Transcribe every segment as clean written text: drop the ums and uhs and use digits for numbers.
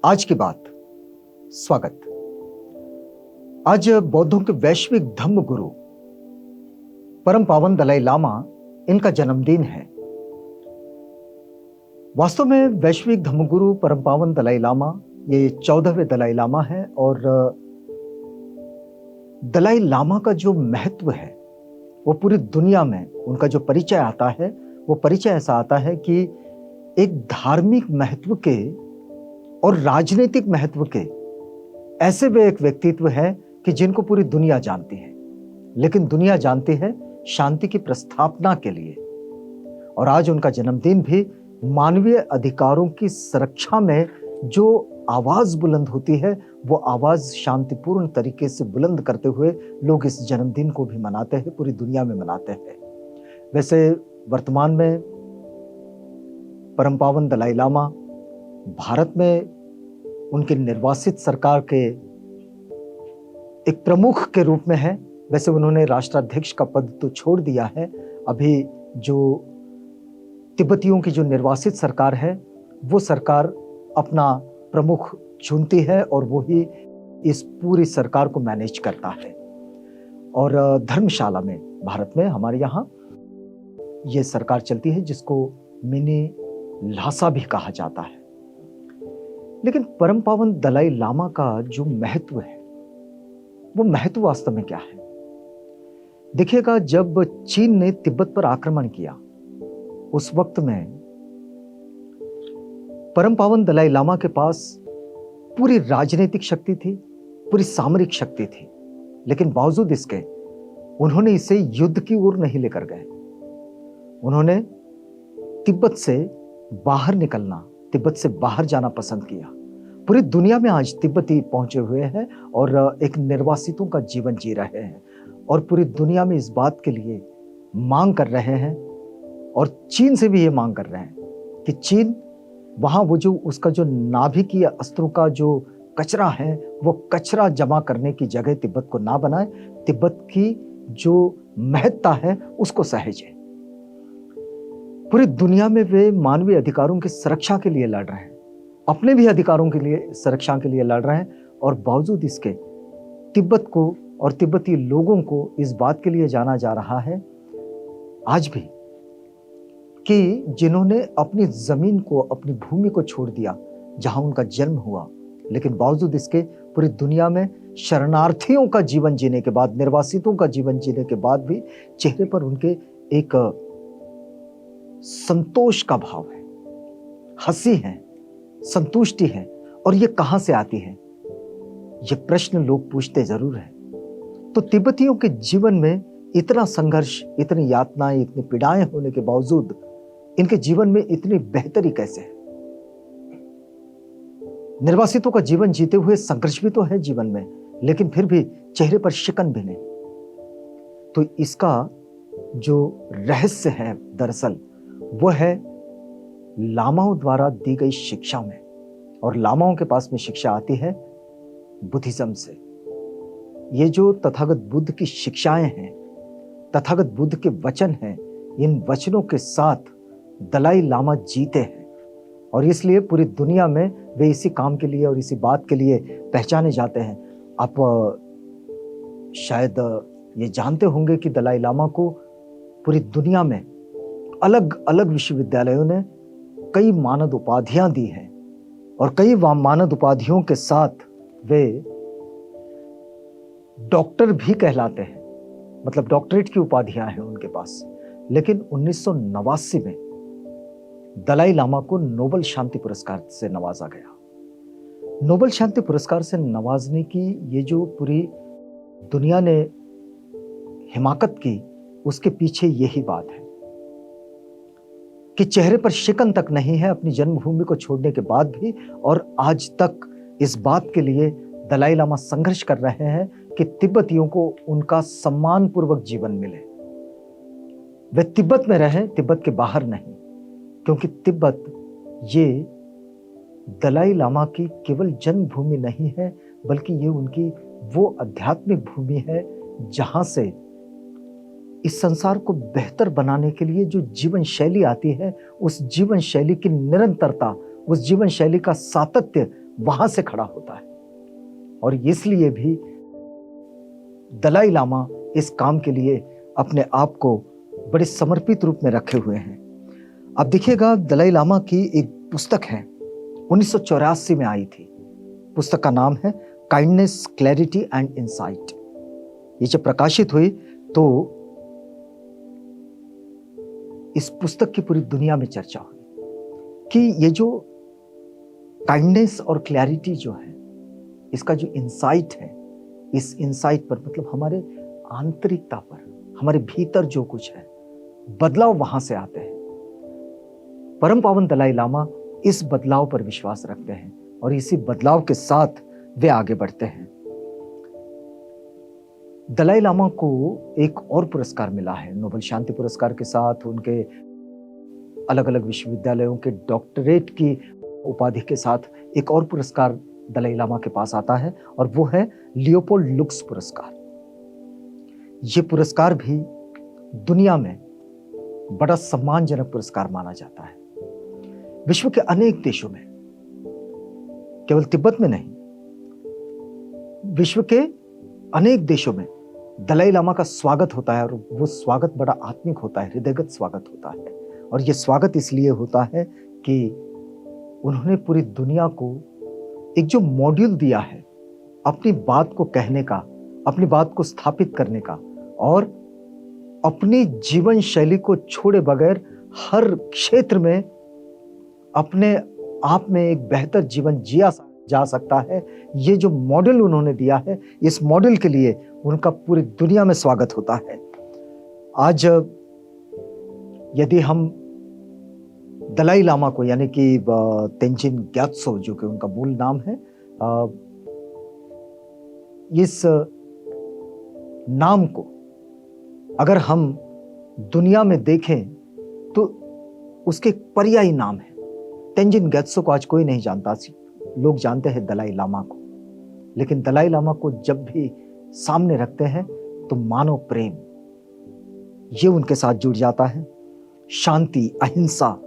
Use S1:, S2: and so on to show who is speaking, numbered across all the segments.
S1: आज की बात। स्वागत। आज बौद्धों के वैश्विक धम्म गुरु परम पावन दलाई लामा, इनका जन्मदिन है। वास्तव में वैश्विक धम्म गुरु परम पावन दलाई लामा ये 14वें दलाई लामा है और दलाई लामा का जो महत्व है वो पूरी दुनिया में उनका जो परिचय आता है वो परिचय ऐसा आता है कि एक धार्मिक महत्व के और राजनीतिक महत्व के ऐसे वे एक व्यक्तित्व है कि जिनको पूरी दुनिया जानती है, लेकिन दुनिया जानती है शांति की प्रस्थापना के लिए। और आज उनका जन्मदिन भी मानवीय अधिकारों की सुरक्षा में जो आवाज बुलंद होती है वो आवाज शांतिपूर्ण तरीके से बुलंद करते हुए लोग इस जन्मदिन को भी मनाते हैं, पूरी दुनिया में मनाते हैं। वैसे वर्तमान में परम पावन दलाई लामा भारत में उनके निर्वासित सरकार के एक प्रमुख के रूप में है। वैसे उन्होंने राष्ट्राध्यक्ष का पद तो छोड़ दिया है। अभी जो तिब्बतियों की जो निर्वासित सरकार है वो सरकार अपना प्रमुख चुनती है और वो ही इस पूरी सरकार को मैनेज करता है। और धर्मशाला में भारत में हमारे यहाँ ये सरकार चलती है जिसको मिनी ल्हासा भी कहा जाता है। लेकिन परम पावन दलाई लामा का जो महत्व है वो महत्व वास्तव में क्या है? देखिएगा, जब चीन ने तिब्बत पर आक्रमण किया उस वक्त में परम पावन दलाई लामा के पास पूरी राजनीतिक शक्ति थी, पूरी सामरिक शक्ति थी, लेकिन बावजूद इसके उन्होंने इसे युद्ध की ओर नहीं लेकर गए। उन्होंने तिब्बत से बाहर निकलना, तिब्बत से बाहर जाना पसंद किया। पूरी दुनिया में आज तिब्बती पहुंचे हुए हैं और एक निर्वासितों का जीवन जी रहे हैं और पूरी दुनिया में इस बात के लिए मांग कर रहे हैं और चीन से भी ये मांग कर रहे हैं कि चीन वहां वो जो उसका जो नाभिकीय अस्त्रों का जो कचरा है वो कचरा जमा करने की जगह तिब्बत को ना बनाए, तिब्बत की जो महत्ता है उसको सहेजे। पूरी दुनिया में वे मानवीय अधिकारों की सुरक्षा के लिए लड़ रहे हैं, अपने भी अधिकारों के लिए सुरक्षा के लिए लड़ रहे हैं और बावजूद इसके तिब्बत को और तिब्बती लोगों को इस बात के लिए जाना जा रहा है आज भी कि जिन्होंने अपनी जमीन को, अपनी भूमि को छोड़ दिया जहां उनका जन्म हुआ, लेकिन बावजूद इसके पूरी दुनिया में शरणार्थियों का जीवन जीने के बाद, निर्वासितों का जीवन जीने के बाद भी चेहरे पर उनके एक संतोष का भाव है, हंसी है, संतुष्टि है। और ये कहां से आती है? ये प्रश्न लोग पूछते जरूर हैं। तो तिब्बतियों के जीवन में इतना संघर्ष, इतनी यातनाएं, इतनी पीड़ाएं होने के बावजूद इनके जीवन में इतनी बेहतरी कैसे है? निर्वासितों का जीवन जीते हुए संघर्ष भी तो है जीवन में, लेकिन फिर भी चेहरे पर शिकन भी नहीं। तो इसका जो रहस्य है दरअसल वो है लामाओं द्वारा दी गई शिक्षा में। और लामाओं के पास में शिक्षा आती है बुद्धिज्म से। ये जो तथागत बुद्ध की शिक्षाएं हैं, तथागत बुद्ध के वचन हैं, इन वचनों के साथ दलाई लामा जीते हैं और इसलिए पूरी दुनिया में वे इसी काम के लिए और इसी बात के लिए पहचाने जाते हैं। आप शायद ये जानते होंगे कि दलाई लामा को पूरी दुनिया में अलग अलग विश्वविद्यालयों ने कई मानद उपाधियां दी हैं और कई मानद उपाधियों के साथ वे डॉक्टर भी कहलाते हैं, मतलब डॉक्टरेट की उपाधियां हैं उनके पास। लेकिन 1989 में दलाई लामा को नोबेल शांति पुरस्कार से नवाजा गया। नोबेल शांति पुरस्कार से नवाजने की ये जो पूरी दुनिया ने हिमाकत की, उसके पीछे यही बात है कि चेहरे पर शिकन तक नहीं है अपनी जन्मभूमि को छोड़ने के बाद भी, और आज तक इस बात के लिए दलाई लामा संघर्ष कर रहे हैं कि तिब्बतियों को उनका सम्मानपूर्वक जीवन मिले। वे तिब्बत में रहें, तिब्बत के बाहर नहीं, क्योंकि तिब्बत ये दलाई लामा की केवल जन्मभूमि नहीं है, बल्कि ये उनकी वो आध्यात्मिक भूमि है जहां से इस संसार को बेहतर बनाने के लिए जो जीवन शैली आती है, उस जीवन शैली की निरंतरता, उस जीवन शैली का सातत्य वहां से खड़ा होता है। और इसलिए भी दलाई लामा इस काम के लिए अपने आप को बड़े समर्पित रूप में रखे हुए हैं। आप देखिएगा, दलाई लामा की एक पुस्तक है, 1984 में आई थी। पुस्तक का नाम है काइंडनेस, क्लैरिटी एंड इंसाइट। ये जब प्रकाशित हुई तो इस पुस्तक की पूरी दुनिया में चर्चा हुई कि ये जो काइंडनेस और क्लैरिटी जो है, इसका जो इंसाइट है, इस इंसाइट पर मतलब हमारे आंतरिकता पर, हमारे भीतर जो कुछ है, बदलाव वहां से आते हैं। परम पावन दलाई लामा इस बदलाव पर विश्वास रखते हैं और इसी बदलाव के साथ वे आगे बढ़ते हैं। दलाई लामा को एक और पुरस्कार मिला है, नोबेल शांति पुरस्कार के साथ उनके अलग अलग विश्वविद्यालयों के डॉक्टरेट की उपाधि के साथ एक और पुरस्कार दलाई लामा के पास आता है और वो है लियोपोल्ड लुक्स पुरस्कार। ये पुरस्कार भी दुनिया में बड़ा सम्मानजनक पुरस्कार माना जाता है। विश्व के अनेक देशों में, केवल तिब्बत में नहीं, विश्व के अनेक देशों में दलाई लामा का स्वागत होता है और वो स्वागत बड़ा आत्मिक होता है, हृदयगत स्वागत होता है। और ये स्वागत इसलिए होता है कि उन्होंने पूरी दुनिया को एक जो मॉड्यूल दिया है अपनी बात को कहने का, अपनी बात को स्थापित करने का और अपनी जीवन शैली को छोड़े बगैर हर क्षेत्र में अपने आप में एक बेहतर जीवन जिया जा सकता है, ये जो मॉडल उन्होंने दिया है, इस मॉडल के लिए उनका पूरी दुनिया में स्वागत होता है। आज यदि हम दलाई लामा को, यानी कि तेंजिन ग्यात्सो जो कि उनका मूल नाम है, इस नाम को अगर हम दुनिया में देखें तो उसके पर्यायी नाम है। तेंजिन ग्यात्सो को आज कोई नहीं जानता, लोग जानते हैं दलाई लामा को। लेकिन दलाई लामा को जब भी सामने रखते हैं तो मानव प्रेम ये उनके साथ जुड़ जाता है। शांति, अहिंसा,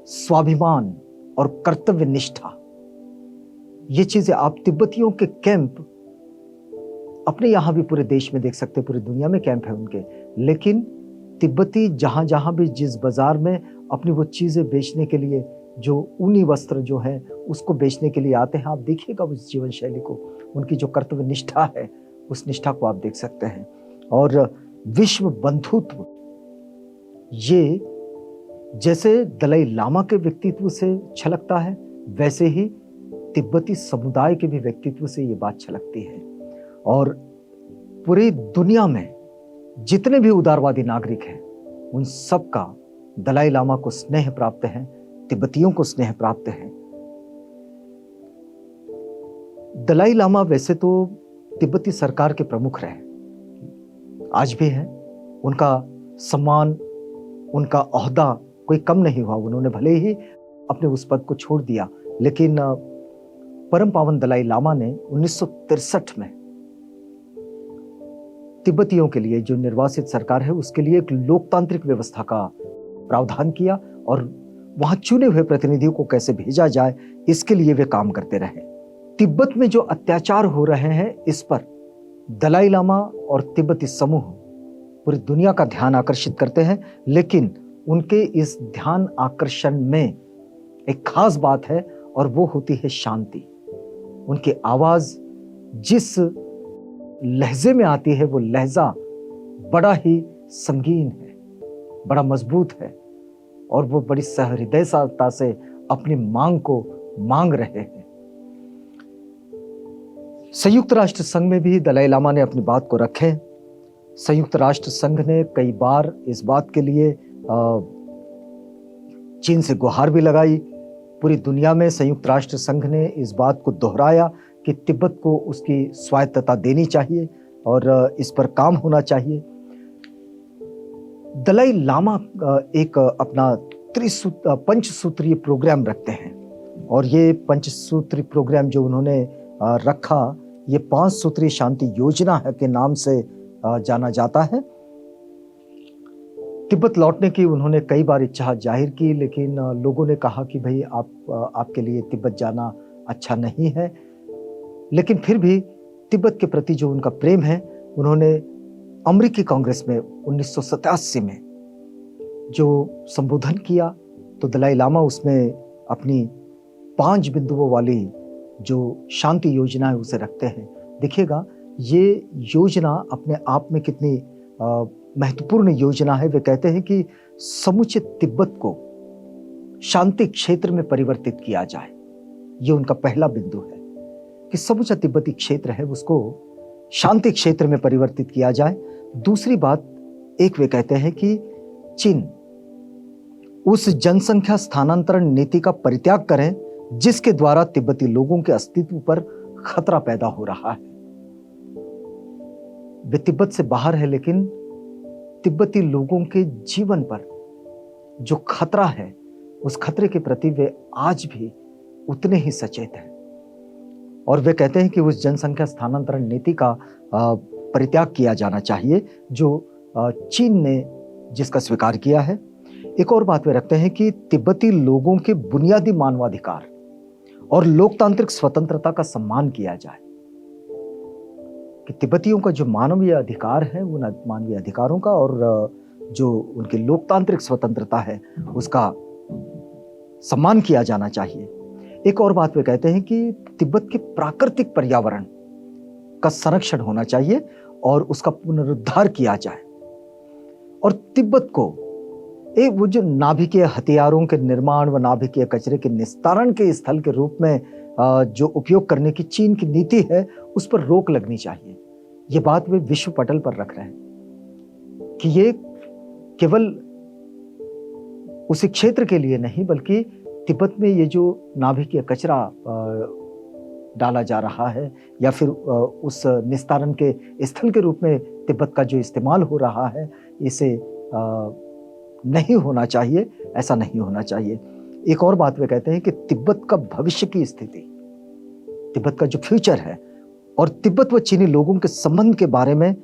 S1: स्वाभिमान और कर्तव्य निष्ठा, ये चीजें आप तिब्बतियों के कैंप अपने यहां भी पूरे देश में देख सकते हैं, पूरी दुनिया में कैंप है उनके। लेकिन तिब्बती जहां जहां भी जिस बाजार में अपनी वो चीजें बेचने के लिए, जो ऊनी वस्त्र जो है उसको बेचने के लिए आते हैं, आप देखिएगा उस जीवन शैली को, उनकी जो कर्तव्य निष्ठा है उस निष्ठा को आप देख सकते हैं। और विश्व बंधुत्व, ये जैसे दलाई लामा के व्यक्तित्व से छलकता है, वैसे ही तिब्बती समुदाय के भी व्यक्तित्व से ये बात छलकती है। और पूरी दुनिया में जितने भी उदारवादी नागरिक हैं, उन सब का दलाई लामा को स्नेह प्राप्त है, तिब्बतियों को स्नेह प्राप्त है। दलाई लामा वैसे तो तिब्बती सरकार के प्रमुख रहे, आज भी हैं। उनका सम्मान, उनका ओहदा कोई कम नहीं हुआ। उन्होंने भले ही अपने उस पद को छोड़ दिया, लेकिन परम पावन दलाई लामा ने 1963 में तिब्बतियों के लिए जो निर्वासित सरकार है उसके लिए एक लोकतांत्रिक व्यवस्था का प्रावधान किया और वहां चुने हुए प्रतिनिधियों को कैसे भेजा जाए, इसके लिए वे काम करते रहे। तिब्बत में जो अत्याचार हो रहे हैं, इस पर दलाई लामा और तिब्बती समूह पूरी दुनिया का ध्यान आकर्षित करते हैं। लेकिन उनके इस ध्यान आकर्षण में एक खास बात है और वो होती है शांति। उनकी आवाज जिस लहजे में आती है, वो लहजा बड़ा ही संगीन है, बड़ा मजबूत है और वो बड़ी सहृदयता से अपनी मांग को मांग रहे हैं। संयुक्त राष्ट्र संघ में भी दलाई लामा ने अपनी बात को रखे। संयुक्त राष्ट्र संघ ने कई बार इस बात के लिए चीन से गुहार भी लगाई। पूरी दुनिया में संयुक्त राष्ट्र संघ ने इस बात को दोहराया कि तिब्बत को उसकी स्वायत्तता देनी चाहिए और इस पर काम होना चाहिए। दलाई लामा एक अपना पंचसूत्रीय प्रोग्राम रखते हैं और ये पंचसूत्री प्रोग्राम जो उन्होंने रखा, ये 5 सूत्रीय शांति योजना है के नाम से जाना जाता है। तिब्बत लौटने की उन्होंने कई बार इच्छा जाहिर की, लेकिन लोगों ने कहा कि भाई आपके लिए तिब्बत जाना अच्छा नहीं है, लेकिन फिर भी तिब्बत के प्रति जो उनका प्रेम है, उन्होंने अमेरिकी कांग्रेस में 1987 में जो संबोधन किया, तो दलाई लामा उसमें अपनी 5 बिंदुओं वाली जो शांति योजना है उसे रखते हैं। देखिएगा, ये योजना अपने आप में कितनी महत्वपूर्ण योजना है। वे कहते हैं कि समूचे तिब्बत को शांति क्षेत्र में परिवर्तित किया जाए। ये उनका पहला बिंदु है कि समूचा तिब्बती क्षेत्र है उसको शांति क्षेत्र में परिवर्तित किया जाए। दूसरी बात, एक वे कहते हैं कि चीन उस जनसंख्या स्थानांतरण नीति का परित्याग करें जिसके द्वारा तिब्बती लोगों के अस्तित्व पर खतरा पैदा हो रहा है। वे तिब्बत से बाहर है, लेकिन तिब्बती लोगों के जीवन पर जो खतरा है, उस खतरे के प्रति वे आज भी उतने ही सचेत हैं। और वे कहते हैं कि उस जनसंख्या स्थानांतरण नीति का परित्याग किया जाना चाहिए जो चीन ने जिसका स्वीकार किया है। एक और बात वे रखते हैं कि तिब्बती लोगों के बुनियादी मानवाधिकार और लोकतांत्रिक स्वतंत्रता का सम्मान किया जाए, कि तिब्बतियों का जो मानवीय अधिकार है, उन मानवीय अधिकारों का और जो उनकी लोकतांत्रिक स्वतंत्रता है उसका सम्मान किया जाना चाहिए। एक और बात वे कहते हैं कि तिब्बत के प्राकृतिक पर्यावरण का संरक्षण होना चाहिए और उसका पुनरुद्धार किया जाए। और तिब्बत को वो जो नाभिकीय हथियारों के निर्माण व नाभिकीय कचरे के निस्तारण के स्थल के रूप में जो उपयोग करने की चीन की नीति है, उस पर रोक लगनी चाहिए। ये बात वे विश्व पटल पर रख रहे हैं कि ये केवल उसी क्षेत्र के लिए नहीं, बल्कि तिब्बत में ये जो नाभिकीय कचरा डाला जा रहा है या फिर उस निस्तारण के स्थल के रूप में तिब्बत का जो इस्तेमाल हो रहा है, इसे नहीं होना चाहिए, ऐसा नहीं होना चाहिए। एक और बात वे कहते हैं कि तिब्बत का भविष्य की स्थिति, तिब्बत का जो फ्यूचर है और तिब्बत व चीनी लोगों के संबंध के बारे में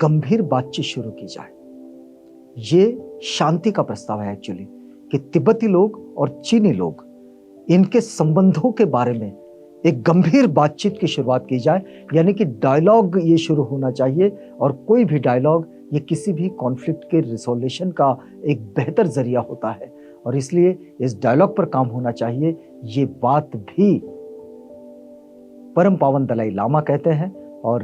S1: गंभीर बातचीत शुरू की जाए। ये शांति का प्रस्ताव है एक्चुअली, कि तिब्बती लोग और चीनी लोग, इनके संबंधों के बारे में एक गंभीर बातचीत की शुरुआत की जाए, यानी कि डायलॉग ये शुरू होना चाहिए। और कोई भी डायलॉग ये किसी भी कॉन्फ्लिक्ट के रिजोल्यूशन का एक बेहतर जरिया होता है और इसलिए इस डायलॉग पर काम होना चाहिए। ये बात भी परम पावन दलाई लामा कहते हैं। और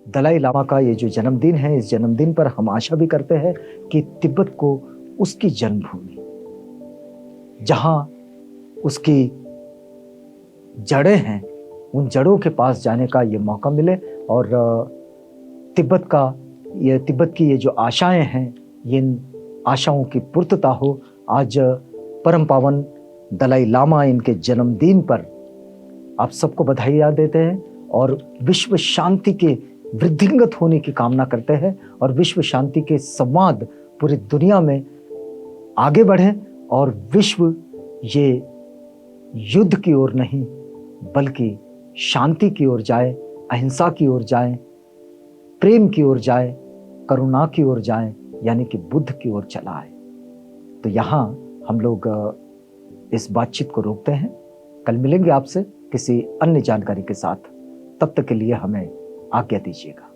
S1: दलाई लामा का ये जो जन्मदिन है, इस जन्मदिन पर हम आशा भी करते हैं कि तिब्बत को उसकी जन्मभूमि, जहां उसकी जड़ें हैं, उन जड़ों के पास जाने का ये मौका मिले और तिब्बत की ये जो आशाएं हैं, ये आशाओं की पूर्तता हो। आज परम पावन दलाई लामा इनके जन्मदिन पर आप सबको बधाइयाँ देते हैं और विश्व शांति के वृद्धिंगत होने की कामना करते हैं और विश्व शांति के संवाद पूरी दुनिया में आगे बढ़े और विश्व ये युद्ध की ओर नहीं बल्कि शांति की ओर जाए, अहिंसा की ओर जाए, प्रेम की ओर जाए, करुणा की ओर जाए, यानी कि बुद्ध की ओर चला आए। तो यहाँ हम लोग इस बातचीत को रोकते हैं। कल मिलेंगे आपसे किसी अन्य जानकारी के साथ। तब तक के लिए हमें आज्ञा दीजिएगा।